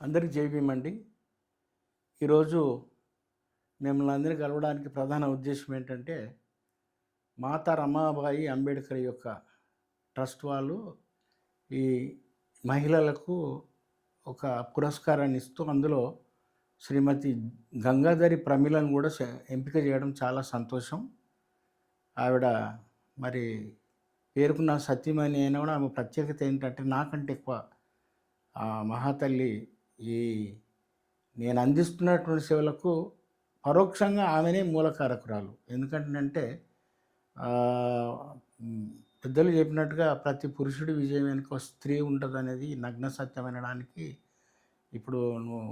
అందరికీ జై భీమ్ అండి. ఈరోజు మిమ్మల్ని అందరినీ కలవడానికి ప్రధాన ఉద్దేశం ఏంటంటే, మాతా రమాబాయి అంబేద్కర్ యొక్క ట్రస్ట్ వాళ్ళు ఈ మహిళలకు ఒక పురస్కారాన్ని ఇస్తూ అందులో శ్రీమతి గంగాధరి ప్రమిలను కూడా ఎంపిక చేయడం చాలా సంతోషం. ఆవిడ మరి పేరుకున్న సత్యమణి అయినా కూడా ఆమె ప్రత్యేకత ఏంటంటే, నాకంటే ఎక్కువ ఆ మహాతల్లి ఈ నేను అందిస్తున్నటువంటి సేవలకు పరోక్షంగా ఆమెనే మూలకారకురాలు. ఎందుకంటే పెద్దలు చెప్పినట్టుగా ప్రతి పురుషుడి విజయం వెనుక ఒక స్త్రీ ఉంటుందనేది నగ్న సత్యం అనడానికి ఇప్పుడు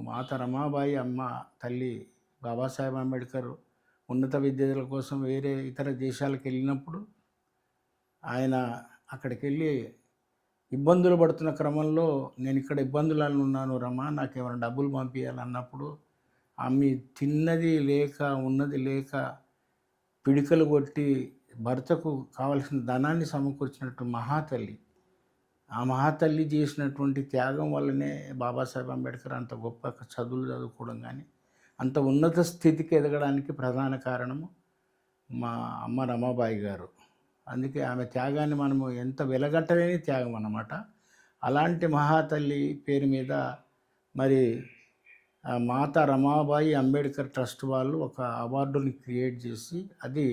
మాత రమాబాయి అమ్మ తల్లి బాబాసాహెబ్ అంబేద్కర్ ఉన్నత విద్యల కోసం వేరే ఇతర దేశాలకు వెళ్ళినప్పుడు ఆయన అక్కడికి వెళ్ళి ఇబ్బందులు పడుతున్న క్రమంలో నేను ఇక్కడ ఇబ్బందులలో ఉన్నాను రమా, నాకు ఏమైనా డబ్బులు పంపించాలన్నప్పుడు ఆమె తిన్నది లేక ఉన్నది లేక పిడికలు కొట్టి భర్తకు కావలసిన ధనాన్ని సమకూర్చినట్టు మహాతల్లి. ఆ మహాతల్లి చేసినటువంటి త్యాగం వల్లనే బాబాసాహెబ్ అంబేద్కర్ అంత గొప్ప చదువులు చదువుకోవడం కానీ అంత ఉన్నత స్థితికి ఎదగడానికి ప్రధాన కారణము మా అమ్మ రమాబాయి గారు. అందుకే ఆమె త్యాగాన్ని మనము ఎంత వెలగట్టలేని త్యాగం అన్నమాట. అలాంటి మహాతల్లి పేరు మీద మరి మాతా రమాబాయి అంబేద్కర్ ట్రస్ట్ వాళ్ళు ఒక అవార్డుని క్రియేట్ చేసి, అది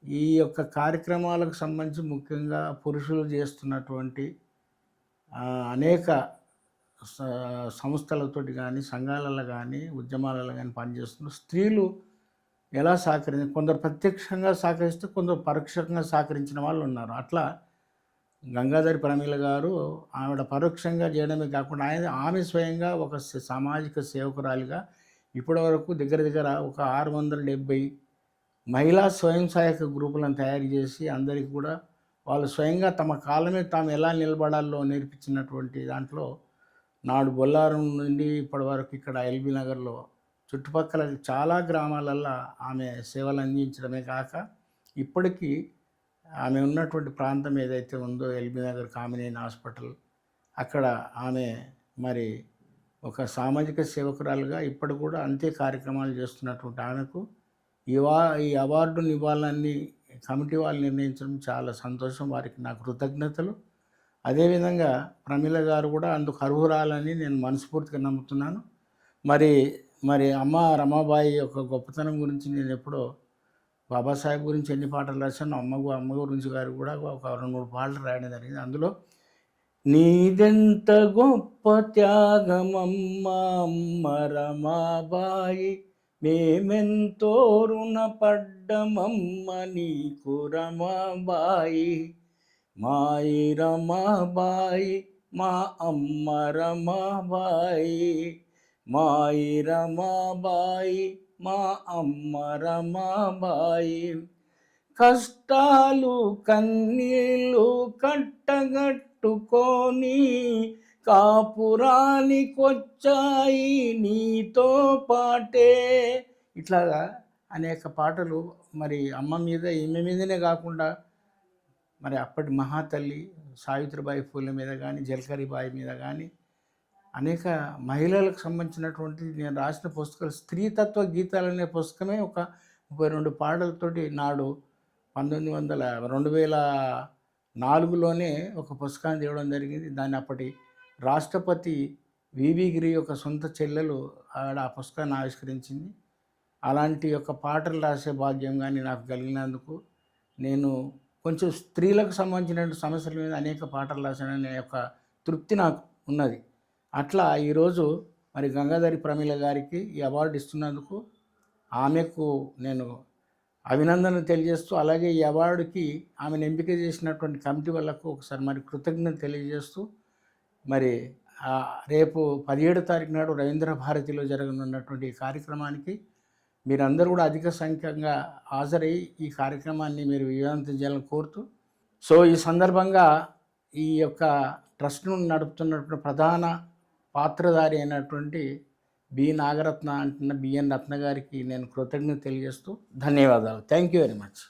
ఈ యొక్క కార్యక్రమాలకు సంబంధించి ముఖ్యంగా పురుషులు చేస్తున్నటువంటి అనేక సంస్థలతోటి కానీ సంఘాలలో కానీ ఉద్యమాలలో కానీ పనిచేస్తున్న స్త్రీలు ఎలా కొందరు ప్రత్యక్షంగా సహకరిస్తే కొందరు పరోక్షంగా సహకరించిన వాళ్ళు ఉన్నారు. అట్లా గంగాధరి ప్రమీల గారు ఆవిడ పరోక్షంగా చేయడమే కాకుండా ఆమె స్వయంగా ఒక సామాజిక సేవకురాలిగా ఇప్పటి వరకు దగ్గర ఒక 670 మహిళా స్వయం సహాయక గ్రూపులను తయారు చేసి అందరికీ కూడా వాళ్ళు స్వయంగా తమ కాళ్ళ మీద తాము ఎలా నిలబడాలో నేర్పించినటువంటి దాంట్లో నాడు బొల్లారం నుండి ఇప్పటి వరకు ఇక్కడ ఎల్బీ నగర్లో చుట్టుపక్కల చాలా గ్రామాలల్లో ఆమె సేవలు అందించడమే కాక ఇప్పటికీ ఆమె ఉన్నటువంటి ప్రాంతం ఏదైతే ఉందో ఎల్బీ నగర్ కామినేని హాస్పిటల్, అక్కడ ఆమె మరి ఒక సామాజిక సేవకురాలుగా ఇప్పటి కూడా అంతే కార్యక్రమాలు చేస్తున్నటువంటి ఆమెకు ఈ అవార్డుని ఇవ్వాలని కమిటీ వాళ్ళు నిర్ణయించడం చాలా సంతోషం. వారికి నా కృతజ్ఞతలు. అదేవిధంగా ప్రమీల గారు కూడా అందుకు అర్హురాలని నేను మనస్ఫూర్తిగా నమ్ముతున్నాను. మరి అమ్మ రమాబాయి యొక్క గొప్పతనం గురించి నేను ఎప్పుడో బాబాసాహెబ్ గురించి ఎన్ని పాటలు రాశాను, అమ్మ గురించి గారు కూడా ఒక 2-3 పాటలు రాయడం జరిగింది. అందులో నీదెంత గొప్ప త్యాగమమ్మ అమ్మ రమాబాయి, మేమెంతో రుణపడ్డమమ్మ నీకు రమాబాయి, మాయి రమాబాయి మా అమ్మ రమాబాయి, మాయి రమాబాయి మా అమ్మ రమాబాయి, కష్టాలు కన్నీళ్ళు కట్టగట్టుకొని కాపురానికొచ్చాయి నీతో పాటే. ఇట్లాగా అనేక పాటలు మరి అమ్మ మీద ఈమె మీదనే కాకుండా మరి అప్పటి మహాతల్లి సావిత్రిబాయి పూలే మీద కానీ జల్కరీబాయి మీద కానీ అనేక మహిళలకు సంబంధించినటువంటి నేను రాసిన పుస్తకాలు స్త్రీతత్వ గీతాలు అనే పుస్తకమే ఒక 32 పాటలతోటి నాడు 2004లోనే ఒక పుస్తకాన్ని తేవడం జరిగింది. దాన్ని అప్పటి రాష్ట్రపతి వివి గిరి యొక్క సొంత చెల్లెలు ఆవిడ ఆ పుస్తకాన్ని ఆవిష్కరించింది. అలాంటి యొక్క పాటలు రాసే భాగ్యం కానీ నాకు కలిగినందుకు నేను కొంచెం స్త్రీలకు సంబంధించిన సమస్యల మీద అనేక పాటలు రాశాననే యొక్క తృప్తి నాకు ఉన్నది. అట్లా ఈరోజు మరి గంగాధరి ప్రమీల గారికి ఈ అవార్డు ఇస్తున్నందుకు ఆమెకు నేను అభినందనలు తెలియజేస్తూ, అలాగే ఈ అవార్డుకి ఆమెను ఎంపిక చేసినటువంటి కమిటీ వాళ్ళకు ఒకసారి మరి కృతజ్ఞత తెలియజేస్తూ, మరి రేపు 17వ తారీఖు నాడు రవీంద్ర భారతిలో జరగనున్నటువంటి ఈ కార్యక్రమానికి మీరందరూ కూడా అధిక సంఖ్యంగా హాజరై ఈ కార్యక్రమాన్ని మీరు విజయవంతం చేయాలని కోరుతూ, సో ఈ సందర్భంగా ఈ యొక్క ట్రస్ట్ను నడుపుతున్నటువంటి ప్రధాన పాత్రధారి అయినటువంటి నాగరత్న అంటున్న బిఎన్ రత్న గారికి నేను కృతజ్ఞత తెలియజేస్తూ ధన్యవాదాలు. Thank you very much.